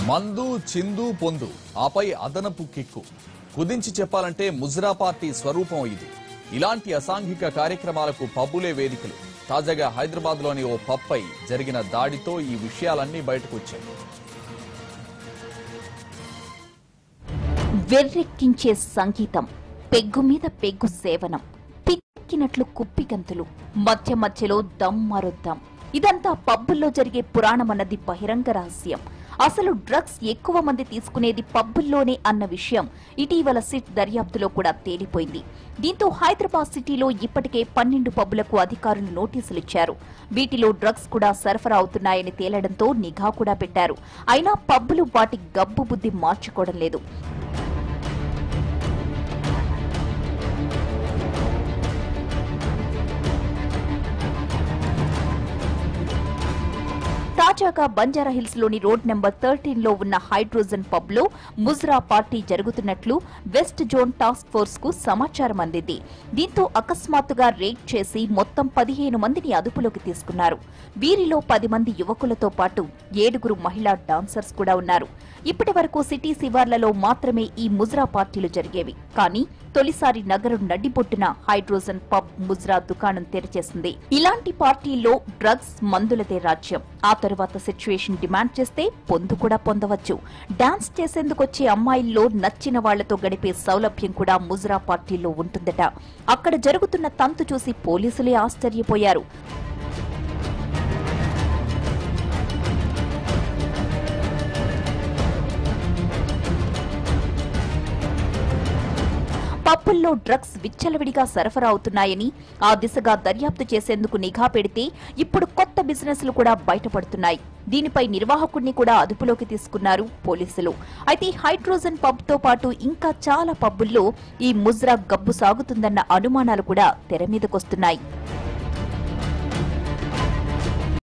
మందు చిందు పొందు ఆపై అదనపు కిక్కు కుదించి చెప్పాలంటే ముజ్రా పార్టీ స్వరూపం ఇది. ఇలాంటి అసాంఘిక కార్యక్రమాలకు పబ్బులే వేదికలు. తాజాగా హైదరాబాద్ లోని ఓ పబ్పై జరిగిన దాడితో ఈ విషయాలన్నీ బయటకు వచ్చాయి. వెర్రెక్కించే సంగీతం, పెగ్గు మీద పెగ్గు సేవనం, పిక్కినట్లు కుప్పిగంతులు, మధ్య మధ్యలో దమ్ మరొద్దాం. ఇదంతా పబ్బుల్లో జరిగే పురాణమన్నది బహిరంగ రహస్యం. అసలు డ్రగ్స్ ఎక్కువ మంది తీసుకునేది పబ్బుల్లోనే అన్న విషయం ఇటీవల సిట్ దర్యాప్తులో కూడా తేలిపోయింది. దీంతో హైదరాబాద్ సిటీలో ఇప్పటికే 12 పబ్బులకు అధికారులు నోటీసులిచ్చారు. వీటిలో డ్రగ్స్ కూడా సరఫరా అవుతున్నాయని తేలడంతో నిఘా కూడా పెట్టారు. అయినా పబ్బులు వాటి గబ్బు బుద్ధి మార్చుకోవడం లేదు. తాజాగా బంజారాహిల్స్ లోని రోడ్ నెంబర్ 13 లో ఉన్న హైడ్రోజన్ పబ్ లో ముజ్రా పార్టీ జరుగుతున్నట్లు వెస్ట్ జోన్ టాస్క్ ఫోర్స్ కు సమాచారం అందింది. దీంతో అకస్మాత్తుగా రేడ్ చేసి మొత్తం 15 మందిని అదుపులోకి తీసుకున్నారు. వీరిలో 10 మంది యువకులతో పాటు 7 మహిళా డాన్సర్స్ కూడా ఉన్నారు. ఇప్పటి వరకు సిటీ శివార్లలో మాత్రమే ఈ ముజ్రా పార్టీలు జరిగేవి. కానీ తొలిసారి నగరం నడిబొట్టున హైడ్రోజన్ పబ్ ముజ్రా దుకాణం తెరిచేసింది. ఇలాంటి పార్టీల్లో డ్రగ్స్ మందులదే రాజ్యం. ఆ తరువాత సిచ్యువేషన్ డిమాండ్ చేస్తే పొందు కూడా పొందవచ్చు. డాన్స్ చేసేందుకొచ్చే అమ్మాయిల్లో నచ్చిన వాళ్లతో గడిపే సౌలభ్యం కూడా ముజ్రా పార్టీల్లో ఉంటుందట. అక్కడ జరుగుతున్న తంతు చూసి పోలీసులే ఆశ్చర్యపోయారు. పబ్బుల్లో డ్రగ్స్ విచ్చలవిడిగా సరఫరా అవుతున్నాయని, ఆ దిశగా దర్యాప్తు చేసేందుకు నిఘా పెడితే ఇప్పుడు కొత్త బిజినెస్లు కూడా బయటపడుతున్నాయి. దీనిపై నిర్వాహకుడిని కూడా అదుపులోకి తీసుకున్నారు పోలీసులు. అయితే హైడ్రోజన్ పబ్ తో పాటు ఇంకా చాలా పబ్బుల్లో ఈ ముజ్రా గబ్బు సాగుతుందన్న అనుమానాలు కూడా తెరమీదకొస్తున్నాయి.